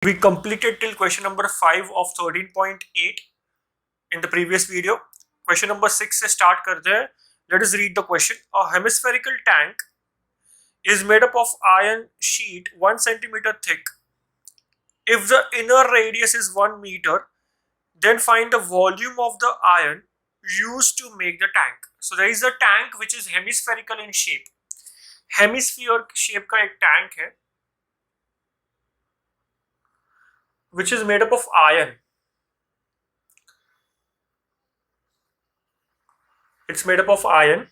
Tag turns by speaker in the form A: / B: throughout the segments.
A: We completed till question number 5 of 13.8 in the previous video. Question number 6 से start करते हैं. Let us read the question. A hemispherical tank is made up of iron sheet 1 centimeter thick. If the inner radius is 1 meter, then find the volume of the iron used to make the tank. So there is a tank which is hemispherical in shape. Hemisphere shape का एक tank है which is made up of iron. It's made up of iron.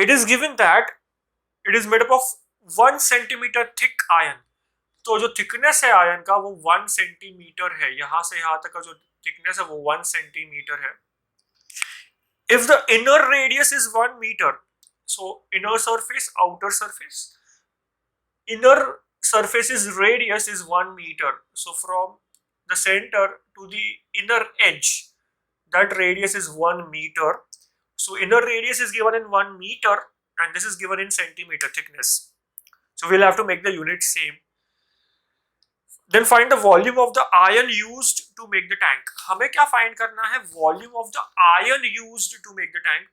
A: It is given that it is made up of 1 centimeter thick iron. तो जो thickness है ion का वो 1 centimetre है. यहां से यहां तक का जो थिकनेस है वो 1 सेंटीमीटर है. If the inner radius is 1 meter, so inner surface, outer surface, inner surface's radius is 1 meter. So from the center to the inner edge, that radius is 1 meter. So inner radius is given in 1 meter and this is given in centimeter thickness. So we'll have to make the unit same. Then find the volume of the iron used to make the tank. हमें क्या find करना है? Volume of the iron used to make the tank.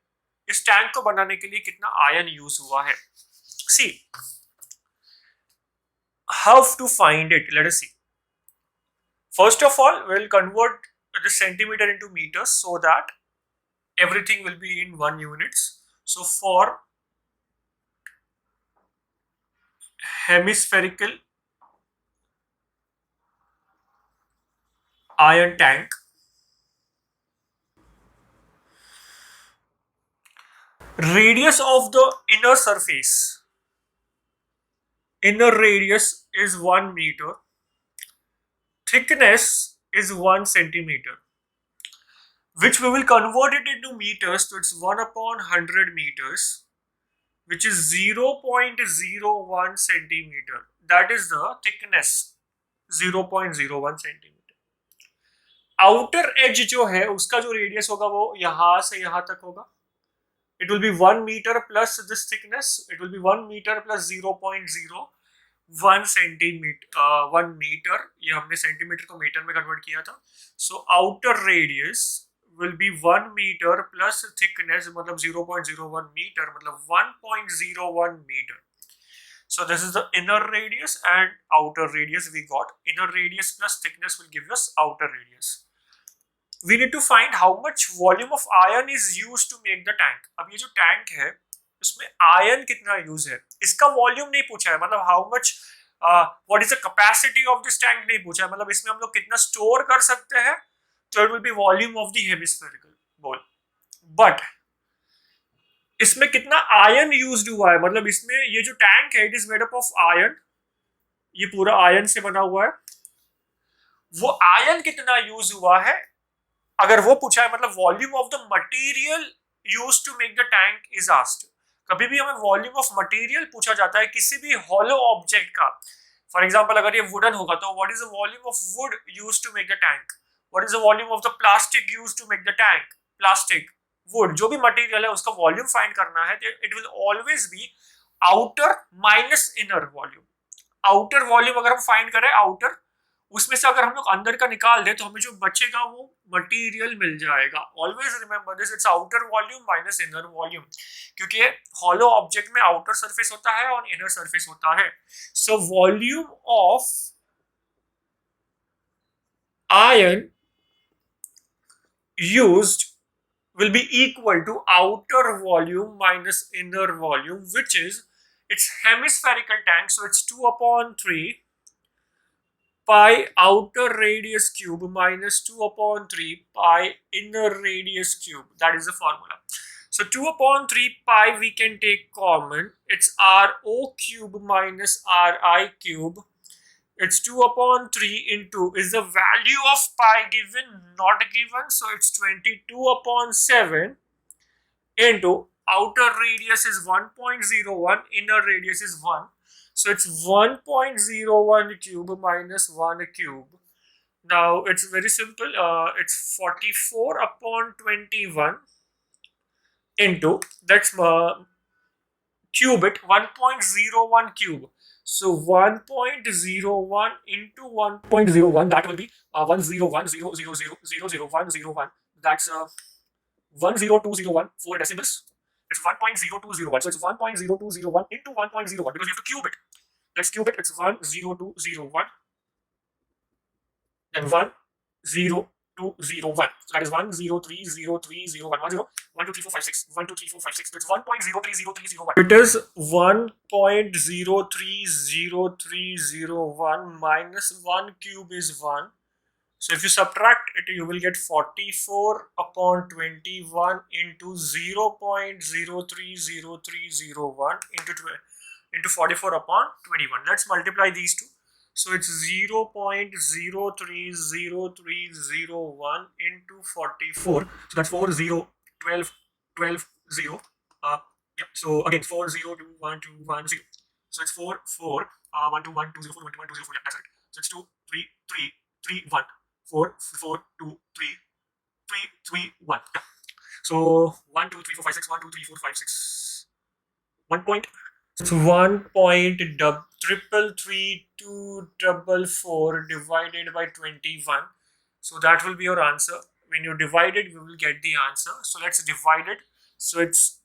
A: इस tank को बनाने के लिए कितना iron use हुआ है? See, how to find it? Let us see. First of all, we'll convert the centimeter into meters so that everything will be in 1 units. So for hemispherical iron tank, radius of the inner surface, inner radius is 1 meter, thickness is 1 centimeter, which we will convert it into meters. So it's 1 upon 100 meters, which is 0.01 centimeter. That is the thickness, 0.01 centimeter. Outer as जो है उसका जो radius होगा वो यहां से यहां तक होगा. It will be 1 metre plus this thickness. It will be 1 metre plus 0.01 centimetre 1 metre. ये हमने सेंटीमीटर को मीटर में कन्वर्ट किया था. So outer radius will be 1 metre plus thickness मतलब 0.01 मीटर मतलब 1.01 metre. So this is the inner radius and outer radius we got. Inner radius plus thickness will give us outer radius. We need to find how much volume of iron is used to make the tank. अब ये जो tank है उसमें ion कितना use है इसका volume नहीं पूछा है. मतलब how much what is the capacity of this tank नहीं पूछा है. मतलब इसमें हम लोग कितना स्टोर कर सकते हैं. तो it will be volume of the hemispherical ball. But इसमें कितना आयन यूज्ड हुआ है. मतलब इसमें ये जो टैंक है it is made up of ion. ये पूरा आयन से बना हुआ है. वो आयन कितना यूज हुआ है अगर वो पूछा है. मतलब volume of the material used to make the tank is asked. कभी भी हमें वॉल्यूम ऑफ मटेरियल पूछा जाता है किसी भी हॉलो ऑब्जेक्ट का. फॉर एग्जांपल अगर ये वुडन होगा तो what is the volume of wood used to make the tank. What is the volume of the plastic used to make the tank. Plastic, wood, जो भी मटेरियल है उसका volume find करना है. It will always be outer minus inner volume. Outer volume अगर हम find करें outer, उसमें से अगर हम लोग अंदर का निकाल दे तो हमें जो बचेगा वो मटेरियल मिल जाएगा. Always remember this. It's outer volume minus inner volume. क्योंकि हॉलो ऑब्जेक्ट में आउटर सरफेस होता है और इनर सरफेस होता है. So volume of ion used will be equal to outer volume minus inner volume, which is its hemispherical tank. So it's 2 upon 3 pi outer radius cube minus 2 upon 3 pi inner radius cube. That is the formula. So 2 upon 3 pi we can take common. It's rho cube minus ri cube. It's 2 upon 3 into is the value of pi given, not given. So it's 22 upon 7 into outer radius is 1.01, inner radius is 1. So it's 1.01 cube minus 1 cube. Now it's very simple. It's 44 upon 21 into, that's cube it, 1.01 cube. So 1.01 into 1.01, that will be 101,000,00101. That's 10201, 4 decimals. It's 1.0201. So it's 1.0201 into 1.01 because you have to cube it. Let's cube it. It's 10201 then 10201. So that is 1030301. 1023456. 1234556. It's 1.030301. It is 1.030301 minus 1 cube is 1. So if you subtract it, you will get 44 upon 21 into 0.030301 into 44 upon 21. Let's multiply these two. So it's 0.030301 into 44. So that's 40, 12, 12, 0. Yeah. So again, 40212110. So it's 4, 4, 121204, 121204. Yeah, that's right. So it's 2, 3, 3, 3, 1, 4, 4, 2, 3, 3, 3, 1. Yeah. So 1, 2, 3, 4, 5, 6, 1, 2, 3, 4, 5, 6. 1 point. It's 1.333244 divided by 21. So that will be your answer. When you divide it, we will get the answer. So let's divide it. So it's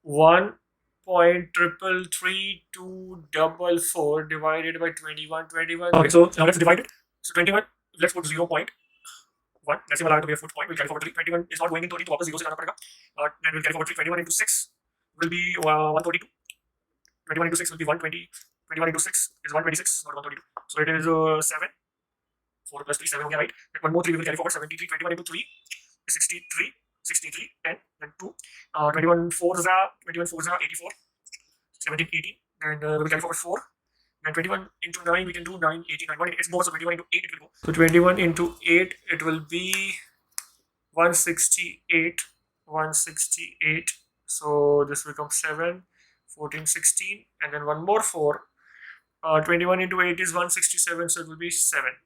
A: 1.333244 divided by 21. 21. Okay, so now let's divide it. So 21, let's put 0.1. Decimal आया तो we have put point. We'll carry forward 3. 21 is not going into 3 तो वापस 0 से जाना पड़ेगा. Then we'll carry forward 3. 21 into 6 will be 132. 21 into 6 will be 120. 21 into 6 is 126, not 132. So it is 7. 4 plus 3, 7 okay, right? Then one more 3 we will carry forward. 73. 21 into 3 is 63. 63, 10, then 2. 21 4s are 84. 17, 18. And we will carry forward 4. And 21 into 9 we can do 9, 89. It's more, so 21 into 8 it will go. So 21 into 8 it will be 168. 168. So this becomes 7. 14, 16, and then one more 4. 21 into 8 is 167, so it will be 7.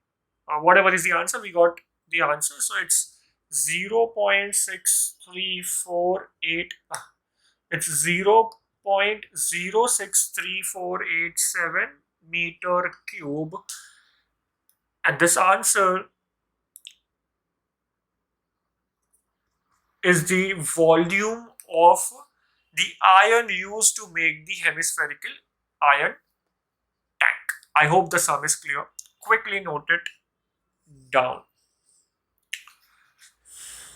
A: Whatever is the answer, we got the answer. So it's 0.6348. It's 0.063487 meter cube. And this answer is the volume of the iron used to make the hemispherical iron tank. I hope the sum is clear. Quickly note it down.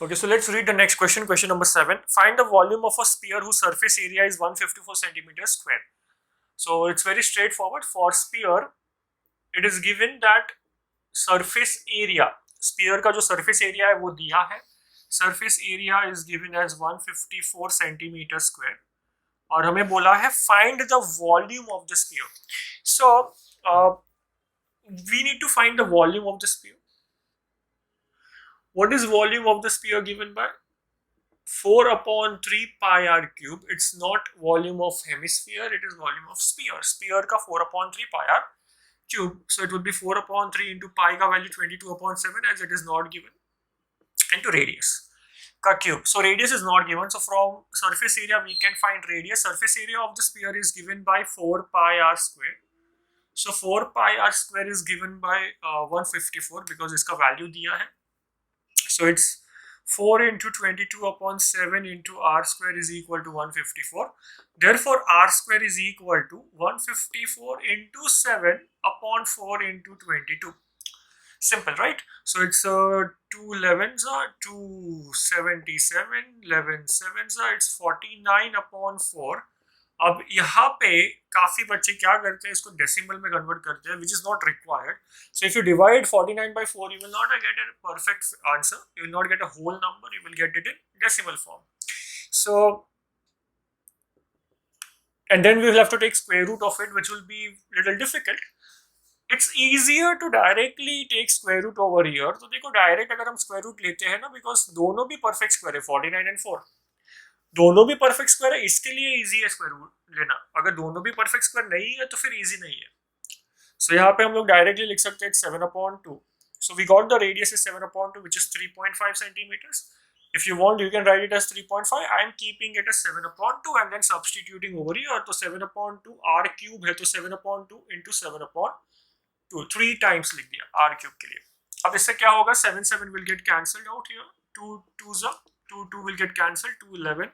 A: Okay, so let's read the next question. Question number 7. Find the volume of a sphere whose surface area is 154 centimeters square. So it's very straightforward. For sphere, it is given that surface area, sphere का जो surface area है वो दिया है. Surface area is given as 154 centimeter square. और हमें बोला है find the volume of the sphere. So we need to find the volume of the sphere. What is volume of the sphere given by? 4 upon 3 pi r cube. It's not volume of hemisphere, it is volume of sphere. Sphere का 4 upon 3 pi r cube. So it would be 4 upon 3 into pi का value 22 upon 7 as it is not given. Into radius ka cube. So radius is not given. So from surface area we can find radius. Surface area of the sphere is given by 4 pi r square. So 4 pi r square is given by 154 because इसका value दिया है. So it's 4 into 22 upon 7 into r square is equal to 154. Therefore r square is equal to 154 into 7 upon 4 into 22. Simple, right? So it's 2 11s are 277, 11 7s are it's 49 upon 4. अब यहाँ पे काफी बच्चे क्या करते हैं, इसको डेसिमल में कन्वर्ट करते हैं, which is not required. So if you divide 49 by 4, you will not get a perfect answer. You will not get a whole number. You will get it in decimal form. So, and then we will have to take square root of it, which will be a little difficult. It's easier to directly take square root over here. तो देखो direct अगर हम square root लेते हैं ना, because दोनों भी perfect square है, 49 एंड 4 दोनों भी परफेक्ट स्क्वायर है, इसके लिए इजी है स्क्वायर रूट लेना. अगर दोनों भी परफेक्ट स्क्वायर नहीं है तो फिर इजी नहीं है. सो यहाँ पे हम लोग डायरेक्टली लिख सकते हैं 7 upon 2. So we got the radius is 7 upon 2, which is 3.5 centimeters. If you want, you can write it as 3.5. I am keeping it as 7/2 and then substituting over here. तो 7/2 r cube है, तो 7/2 into 7/2 3 times लिख दिया r cube के लिए. अब इससे क्या होगा, 7 will get cancelled out here. 2 will get cancelled. 2 11.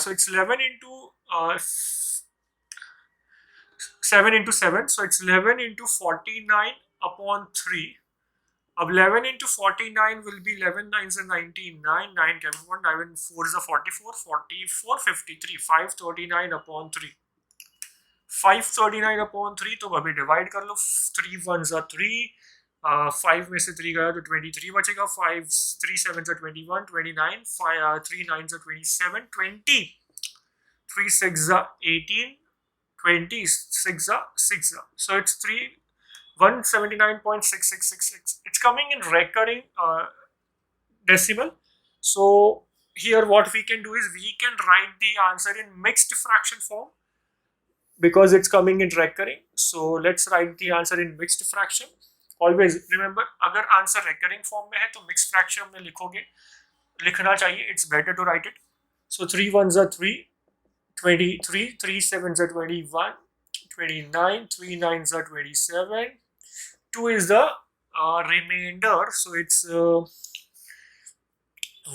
A: So it's 11 into 7 into 7. So it's 11 into 49/3. अब 11 into 49 will be 11 9s are 99, 9 can 1, 9 4 is a 44, 44 53, 539/3. 539/3 तो अभी डिवाइड कर लो. 3 1s are 3, 5 में से 3 गया तो 23 बचेगा. 5 3 7s are 21, 29, 3 9s are 27, 20, 3 6s are 18, 20 6 are 6 are. So it's 179.6666. It's coming in recurring decimal. So here what we can do is we can write the answer in mixed fraction form because it's coming in recurring. So let's write the answer in mixed fraction. Always remember, अगर answer recurring form में है तो mixed fraction में लिखना चाहिए. It's better to write it. So 3 1s are 3, 23, 3 7s are 21, 29, 3 9s are 27. 2 is the remainder, so it's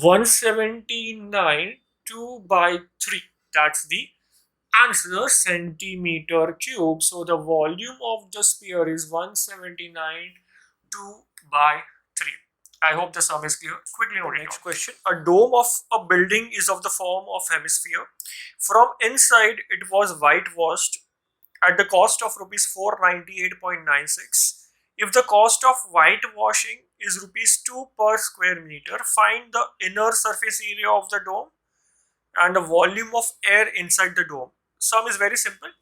A: 179 2 by 3. That's the answer, centimeter cube. So the volume of the sphere is 179 2 by 3. I hope the sum is clear. Quickly note next question. A dome of a building is of the form of hemisphere. From inside it was whitewashed at the cost of rupees 498.96. If the cost of whitewashing is rupees 2 per square meter, find the inner surface area of the dome and the volume of air inside the dome. Sum is very simple.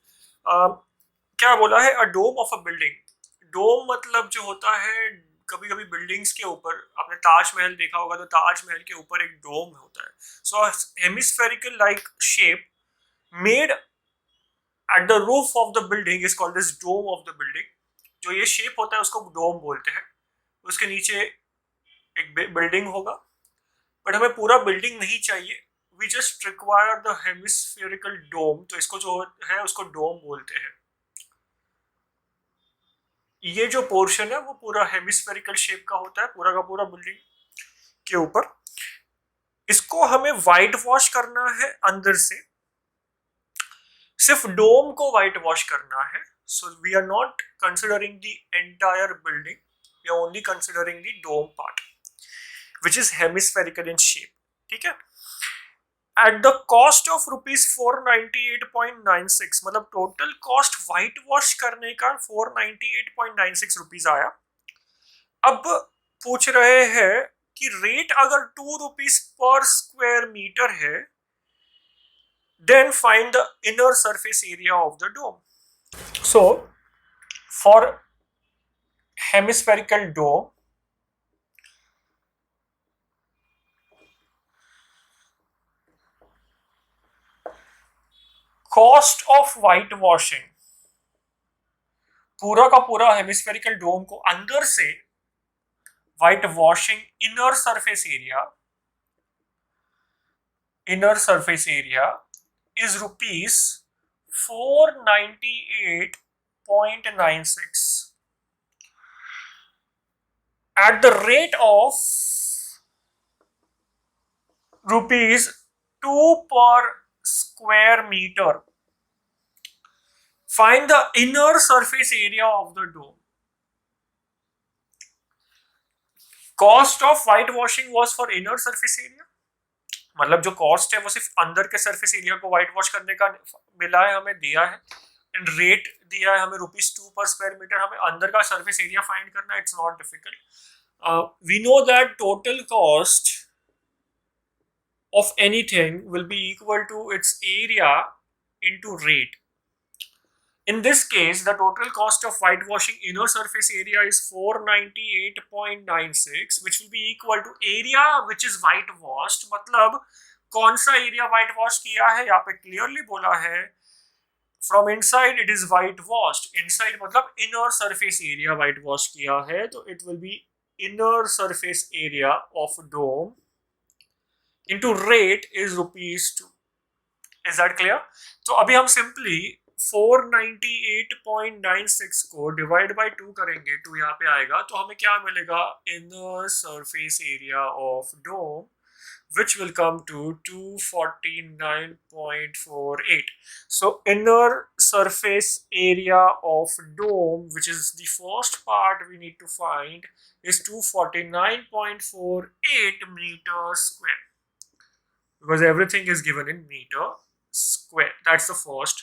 A: क्या बोला है, a dome of a building. Dome मतलब जो होता है, कभी कभी buildings के ऊपर, आपने ताजमहल देखा होगा तो ताजमहल के ऊपर एक डोम होता है. So hemispherical like shape made at the roof of the building is called as dome of the building. जो ये शेप होता है उसको डोम बोलते हैं. उसके नीचे एक बिल्डिंग होगा, बट हमें पूरा बिल्डिंग नहीं चाहिए. We just require the hemispherical dome, तो इसको जो है उसको डोम बोलते हैं. ये जो पोर्शन है वो पूरा हेमिस्फेरिकल शेप का होता है, पूरा का पूरा बिल्डिंग के ऊपर. इसको हमें व्हाइट वॉश करना है अंदर से, सिर्फ डोम को व्हाइट वॉश करना है. So we are not considering the entire building, we are only considering the dome part which is hemispherical in shape. ठीक है. At the cost of rupees 498.96, मतलब टोटल कॉस्ट व्हाइट वॉश करने का 498.96 rupees आया. अब पूछ रहे हैं कि रेट अगर 2 रुपीज पर स्क्वायर मीटर है, then find the inner surface area of the dome. So for hemispherical dome, cost of whitewashing, पूरा का पूरा हेमिस्फेरिकल डोम को अंदर से white washing, inner surface area is rupees 498.96 at the rate of rupees 2 per square meter. Find the inner surface area of the dome. Cost of whitewashing was for inner surface area, मतलब जो cost है वो सिर्फ अंदर के surface area को white wash करने का मिला है, हमें दिया है. एंड रेट दिया है हमें रुपीज 2 पर स्क्वायर मीटर. हमें अंदर का सरफेस एरिया फाइंड करना है. It's not difficult. We know that total cost of anything will be equal to its area into rate. In this case, the total cost of whitewashing inner surface area is 498.96, which will be equal to area which is whitewashed. मतलब कौन सा area white wash किया है, यहाँ पे clearly बोला है from inside it is white washed. Inside मतलब inner surface area white wash किया है, तो it will be inner surface area of dome into rate is ₹2. Is that clear? तो अभी हम simply 498.96 को डिवाइड बाय 2 करेंगे, 2 यहाँ पे आएगा, तो हमें क्या मिलेगा? Inner surface area of dome which will come to 249.48. So inner surface area of dome, which is the first part we need to find, is 249.48 meters square, because everything is given in meter square. That's the first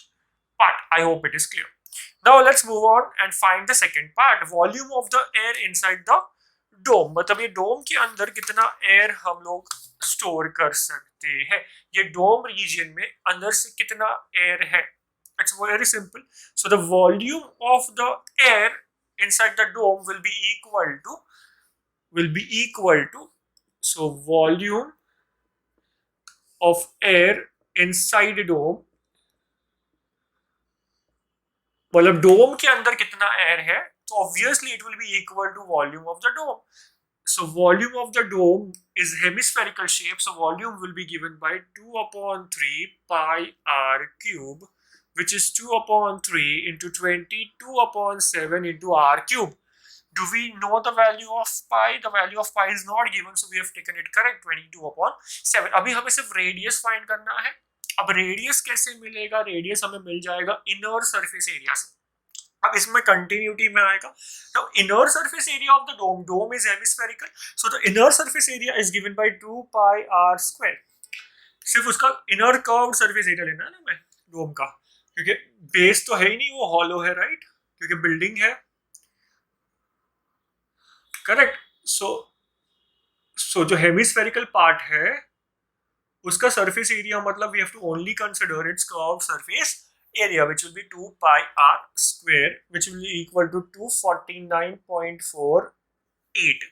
A: part. I hope it is clear. Now let's move on and find the second part, volume of the air inside the डोम. मतलब ये डोम के अंदर कितना air हम लोग store कर सकते हैं, ये डोम रीजन में अंदर से कितना एयर है. It's very simple. So the volume of the air inside the dome will be equal to so volume of air inside dome, मतलब डोम के अंदर कितना एयर है, तो obviously it will be equal to volume of the dome. So volume of the dome is hemispherical shape, so volume will be given by 2/3 pi r cube, which is 2/3 into 22/7 into r cube. Do we know the value of pi? The value of pi is not given, so we have taken it correct, 22/7. अभी हमें सिर्फ radius find करना है. अब radius कैसे मिलेगा? Radius हमें मिल जाएगा इनर सरफेस एरिया से. अब इसमें कंटिन्यूटी में आएगा. Now inner surface area of the dome is hemispherical, so the inner surface area is given by 2 pi r square. सिर्फ उसका इनर कर्व्ड सरफेस एरिया लेना है ना हमें डोम का, क्योंकि बेस तो है ही नहीं, वो हॉलो है, राइट, क्योंकि बिल्डिंग है. करेक्ट. सो जो हेमिस्फेरिकल पार्ट है उसका सरफेस एरिया, मतलब we have to only consider its curved surface area, which will be 2 pi r square, which will be equal to 249.48.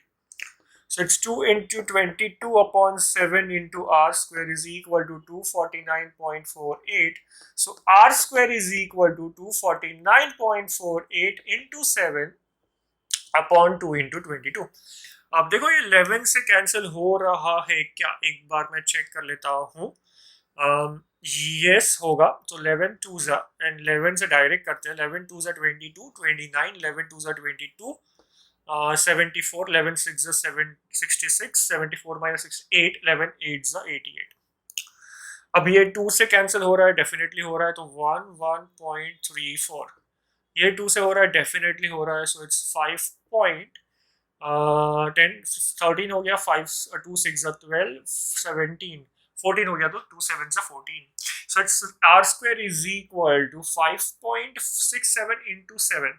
A: So it's 2 into 22/7 into r square is equal to 249.48. So r square is equal to 249.48 into 7/2 into 22. अब देखो ये 11 से cancel हो रहा है क्या? एक बार मैं चेक कर लेता हूँ. यस होगा. तो 11 2 जा एंड 11 से डायरेक्ट करते हैं. 11 2 जा 22, 29, 11 2 जा 22, 74, 11 6 जा 66, 74 minus 68, 11 8 जा 88. अब ये 2 से कैंसिल हो रहा है, डेफिनेटली हो रहा है, तो 1.34. ये 2 से हो रहा है, डेफिनेटली हो रहा है, सो इट्स 5.13 हो गया. 5 2 6 जा 12, 17, 14 हो गया, तो 2 7 से 14. So it's r square is equal to 5.67 into 7.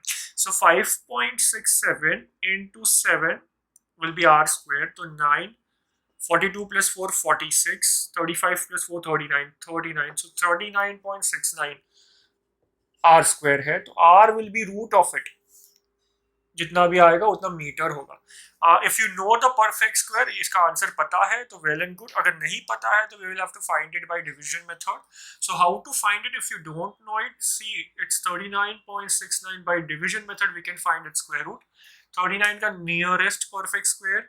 A: So 5.67 into 7 will be r square. So 9, 42 plus 4 46, 35 plus 4 39, 39. So 39.69 r square है. तो r will be root of it. जितना भी आएगा उतना मीटर होगा. If you know the perfect square, इसका answer पता है तो वेल एंड गुड. अगर नहीं पता है तो we will have to find it by division method. So how to find it? If you don't know it, see it's 39.69. By division method we can find it square root. 39 का nearest perfect square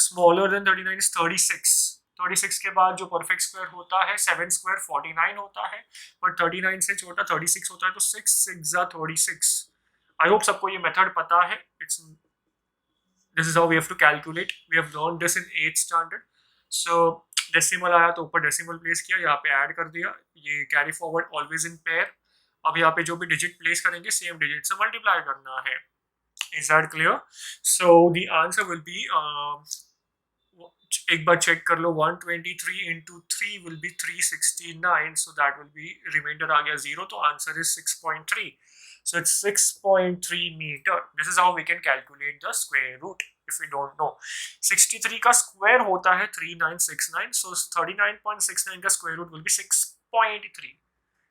A: smaller than 39 is 36. 36 के बाद जो perfect square होता है 7 square 49 होता है, but 39 से छोटा 36 होता है, तो 6 6 जा 36. आई होप सबको ये मेथड पता है. It's this is how we have to calculate. We have learned this in 8th standard. So decimal आया तो ऊपर डेसिमल प्लेस किया, यहाँ पे ऐड कर दिया. ये carry forward always in pair. अब यहाँ पे जो भी डिजिट प्लेस करेंगे सेम डिजिट से मल्टीप्लाई करना है. Is that clear? So the answer will be, एक बार चेक कर लो, 123 into 3 will be 369. So that will be, remainder आ गया 0, तो answer is 6.3. So it's 6.3 meter. This is how we can calculate the square root if we don't know. 63 का square होता है 3969. So 39.69 का square root will be 6.3.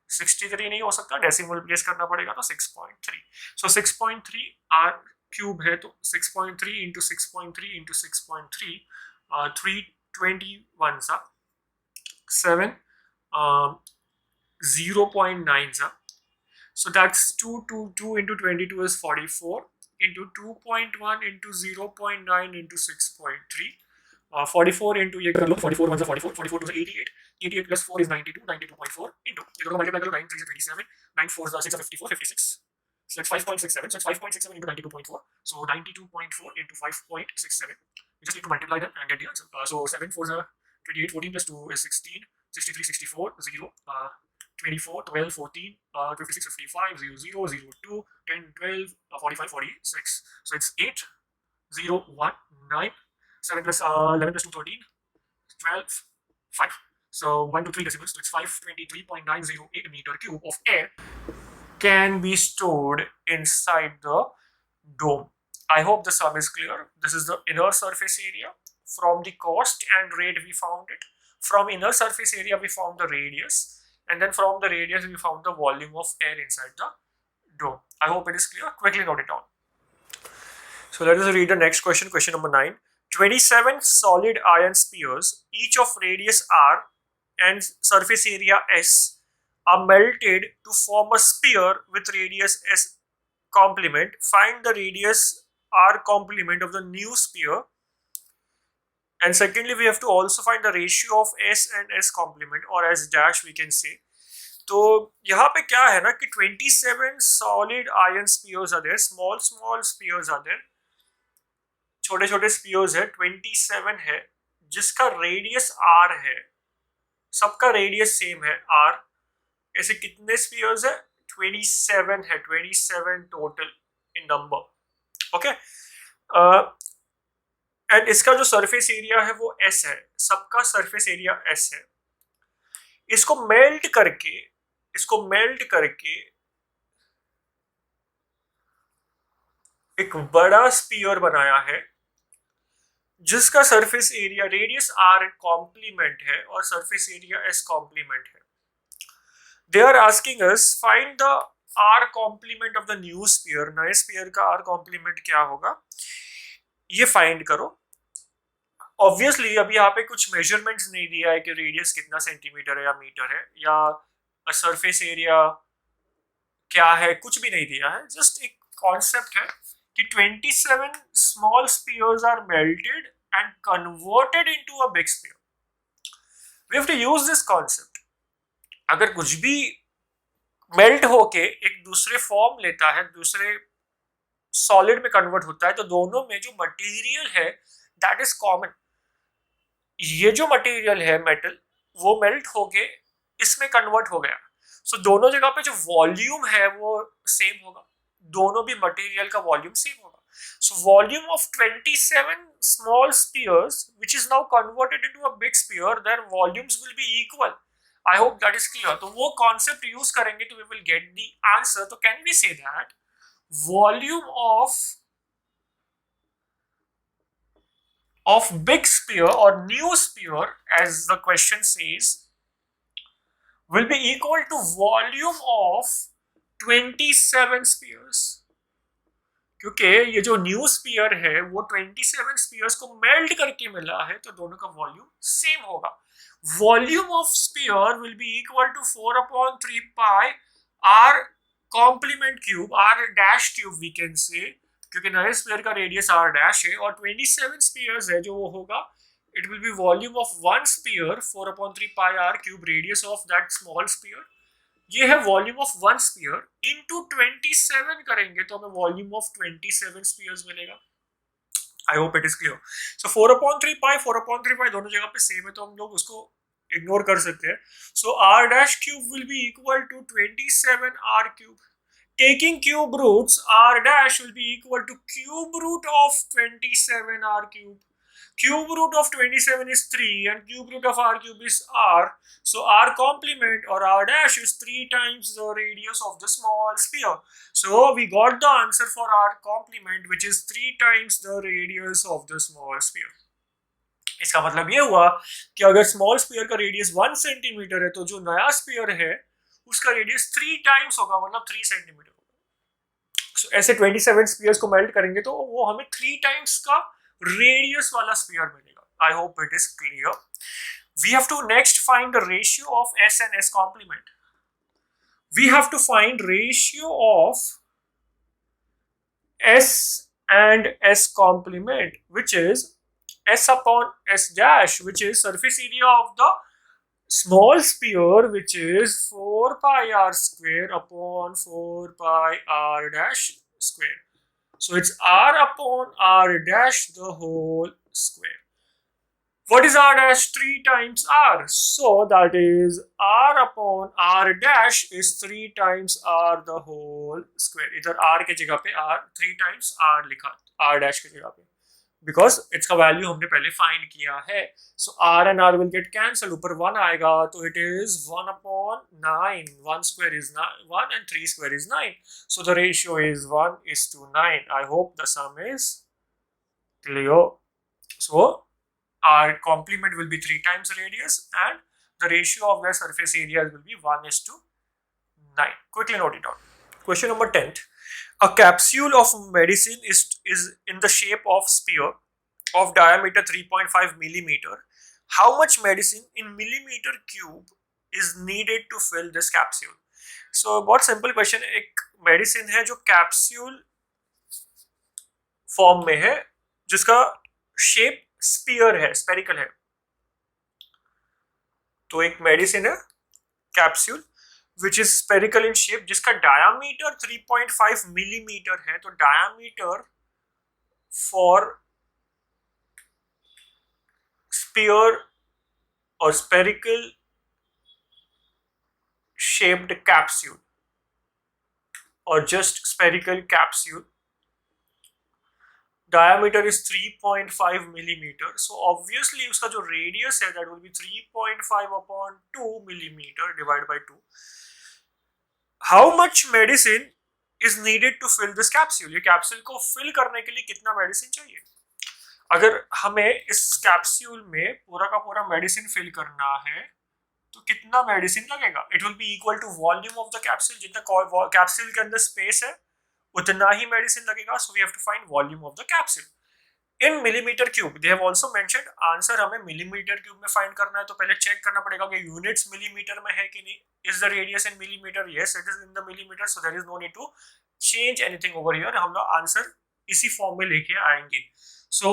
A: 63 नहीं हो सकता, डेसिमल प्लेस करना पड़ेगा, तो 6.3. So 6.3 r क्यूब है, तो 6.3 into 6.3 into 6.3, 321 सा 7, 0.9 सा. So that's 222 into 22 is 44 into 2.1 into 0.9 into 6.3. 44 into ये कर लो, 44 1 44, 44 2 88, 88 plus 4 is 92, 92.4 into ये दोनों मल्टीप्लाई करो, 9 3 27, 9 4 6 54, 56. So it's 5.67. So it's 5.67 into 92.4. So 92.4 into 5.67. You just need to multiply them and get the answer. So 7 4 is 28, 14 plus 2 is 16, 63, 64, 0, 24, 12, 14, 56, 55, 0, 0, 0, 2, 10, 12, 45, 46. So it's 8, 0, 1, 9, 7 plus 11 plus 2, 13, 12, 5. So 1 to 3 decimals. So it's 523.908 meter cube of air can be stored inside the dome. I hope the sum is clear. This is the inner surface area. From the cost and rate we found it. From inner surface area we found the radius, and then from the radius we found the volume of air inside the dome. I hope it is clear. Quickly note it down. So let us read the next question, question number 9. 27 solid iron spheres, each of radius r and surface area s, are melted to form a sphere with radius s complement. Find the radius r complement of the new sphere. And secondly, we have to also find the ratio of s and s complement, or s dash we can say. तो यहाँ पे क्या है ना कि 27 solid iron spheres are there, small spheres are there, छोटे छोटे spheres है, 27 है, जिसका रेडियस r है, सबका रेडियस सेम है r. ऐसे कितने स्पीयर्स है? 27 है, 27 total in number. Okay, and इसका जो सरफेस एरिया है वो s है, सबका सरफेस एरिया s है. इसको मेल्ट करके एक बड़ा स्पीयर बनाया है जिसका surface area radius r complement है और सरफेस एरिया s कॉम्प्लीमेंट है. They are asking us find the r complement of the new sphere. नए स्पीयर का r कॉम्प्लीमेंट क्या होगा ये फाइंड करो. ऑब्वियसली अभी यहाँ पे कुछ मेजरमेंट्स नहीं दिया है कि रेडियस कितना सेंटीमीटर है या मीटर है या सरफेस एरिया क्या है, कुछ भी नहीं दिया है. जस्ट एक कॉन्सेप्ट है कि 27 small spheres are melted and converted into a big sphere. We have to use this concept. अगर कुछ भी मेल्ट होके एक दूसरे फॉर्म लेता है, दूसरे सॉलिड में कन्वर्ट होता है, तो दोनों में जो मटेरियल है दैट इज कॉमन. ये जो मटेरियल है मेटल, वो मेल्ट होके इसमें कन्वर्ट हो गया. सो दोनों जगह पे जो वॉल्यूम है वो सेम होगा, दोनों भी मटेरियल का वॉल्यूम सेम होगा. So volume of 27 small spheres which is now converted into a big sphere, their volumes will be equal. I hope that is clear. तो वो concept use करेंगे तो we will get the answer. तो can we say that volume of big sphere or new sphere, as the question says, will be equal to volume of 27 spheres. क्योंकि ये जो new spear है वो 27 spheres को melt करके मिला है, तो दोनों का वॉल्यूम सेम होगा. Volume of sphere will be equal to 4/3 pi r complement cube, r dash cube we can say, क्योंकि नए स्पीयर का रेडियस r डैश है और 27 स्पीयर्स है जो वो होगा, it will be volume of one sphere 4/3 pi r cube radius of that small sphere. ये है volume of one sphere into 27 करेंगे तो हमें वॉल्यूम ऑफ 27 स्पीयर्स मिलेगा. I hope it is clear. So 4/3 pi 4/3 pi दोनों जगह पे same है तो हम लोग उसको इग्नोर कर सकते हैं. So r dash cube will be equal to 27 r cube. Taking cube roots, r dash will be equal to cube root of 27 r cube. Cube root of 27 is 3 and cube root of r cube is r. So r complement or r dash is 3 times the radius of the small sphere. So we got the answer for r complement, which is 3 times the radius of the small sphere. इसका मतलब ये हुआ कि अगर small spear का radius 1 centimetre है तो जो नया स्पीयर है उसका रेडियस 3 टाइम्स होगा, मतलब 3 सेंटीमीटर होगा. So ऐसे 27 स्पीयर्स को मेल्ट करेंगे तो वो हमें 3 टाइम्स का रेडियस वाला स्पीयर मिलेगा. I hope it is clear. We have to next find the ratio of s and s complement. We have to find ratio of s and s complement, which is S upon S dash, which is surface area of the small sphere, which is 4 pi r square upon 4 pi r dash square. So it's r upon r dash the whole square. What is r dash? 3 times r. So that is r upon r dash is 3 times r the whole square. इधर r के जगह पे r 3 times r लिखा, r dash के जगह पे, because इसका value हमने पहले फाइंड किया है. So r and r will get cancelled. ऊपर 1 आएगा तो it is 1 upon 9. 1 square is 1 and 3 square is 9. So the ratio is 1:9. I hope the sum is clear. So our complement will be 3 times radius and the ratio of the surface areas will be 1:9. Quickly note it down. Question number 10. A capsule of medicine is in the shape of sphere of diameter 3.5 millimeter. How much medicine in millimeter cube is needed to fill this capsule? So बहुत simple question. एक medicine है जो capsule form में है, जिसका shape sphere है, spherical है. तो एक medicine है capsule which is spherical in shape, जिसका diameter 3.5 millimeter है. तो diameter for sphere or spherical shaped capsule or just spherical capsule, diameter is 3.5 millimeter. So obviously उसका जो radius है that will be 3.5 upon 2 millimeter divided by 2. How much medicine is needed to fill this capsule? ये capsule को fill करने के लिए कितना medicine चाहिए? अगर हमें इस capsule में पूरा का पूरा medicine fill करना है तो कितना medicine लगेगा? It will be equal to volume of the capsule. जितना capsule के अंदर space है उतना ही medicine लगेगा. So we have to find volume of the capsule in millimeter cube. They have also mentioned answer हमें millimeter cube में find करना है, तो पहले check करना पड़ेगा कि units millimeter में है कि नहीं. Is the radius in millimeter? Yes, it is in the millimeter. So there is no need to change anything over here. हम लोग answer इसी form में लेके आएंगे. So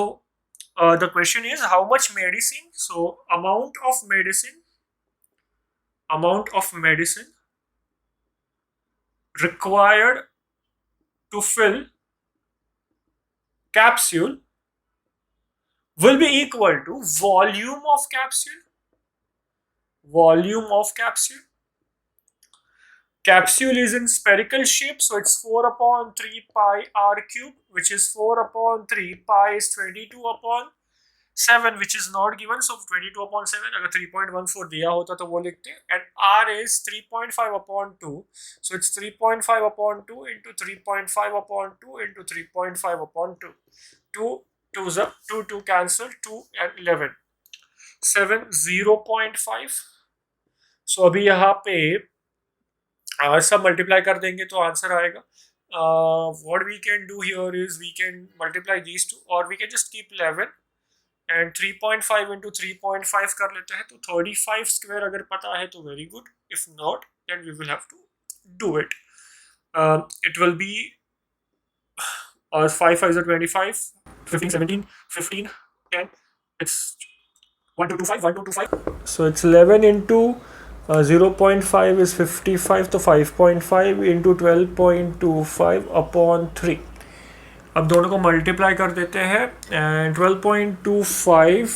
A: the question is how much medicine? So amount of medicine required to fill capsule will be equal to volume of capsule. Volume of capsule. Capsule is in spherical shape, so it's 4 upon 3 pi r cube, which is 4 upon 3 pi is 22 upon 7, which is not given. So 22 upon 7, अगर 3.14 दिया होता तो वो लिखते. And r is 3.5 upon 2, so it's 3.5 upon 2 into 3.5 upon 2 into 3.5 upon 2. 2 cancel, 2 and 11. 7 0.5. So अभी यहाँ पे सब मल्टीप्लाई कर देंगे तो आंसर आएगा. What we can do here is we can multiply these two, or we can just keep 11 and 3.5 into 3.5 कर लेते हैं. तो 35 square अगर पता है तो very good. If not, then we will have to do it. It will be 5 5 is 25, 15 17 15 10. It's 1225. So it's 11 into 0.5 is 55, तो 5.5 into 12.25 upon 3. अब दोनों को मल्टीप्लाई कर देते हैं एंड 12.25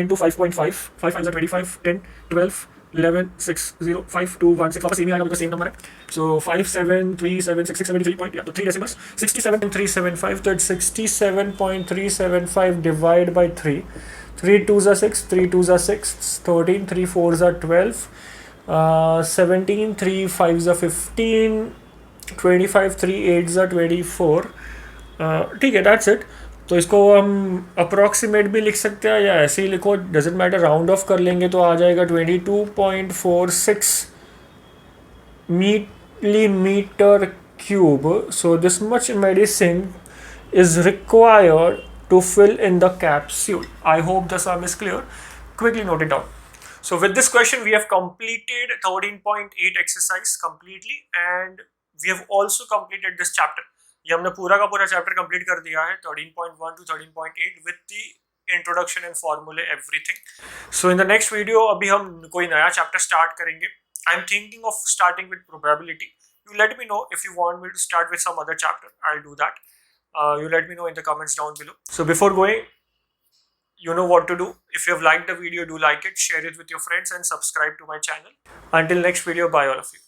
A: into 5.5, 5 5 25, 10 12 11 6 0 5 2 1 6, वापस सेम ही आएगा बिकॉज सेम नंबर है. सो 5 7 3 7 6 6 पॉइंट, या तो 3 डेसिमल्स 67.375. तो it's 67.375 divide by 3. 3 2s are 6, 3 2s are 6, 13 3 4s are 12, 17 3 5s are 15, 25 3 8s are 24. ठीक है, दैट्स इट. तो इसको हम अप्रॉक्सीमेट भी लिख सकते हैं या ऐसे ही लिखो, डजेंट मैटर, राउंड ऑफ कर लेंगे तो आ जाएगा 22.46 millimeter cube. So this much medicine is required to fill in the capsule. I hope the sum is clear. Quickly note it down. So with this question we have completed 13.8 exercise completely, and we have also completed this chapter. ये हमने पूरा का पूरा chapter complete कर दिया है 13.1 to 13.8 with the introduction and formulae everything. So in the next video अभी हम कोई नया चैप्टर स्टार्ट करेंगे. I am thinking of starting with probability. You let me know if you want me to start with some other chapter. I'll do that. You let me know in the comments down below. So before going, you know what to do. If you have liked the video, do like it, share it with your friends and subscribe to my channel. Until next video, bye all of you.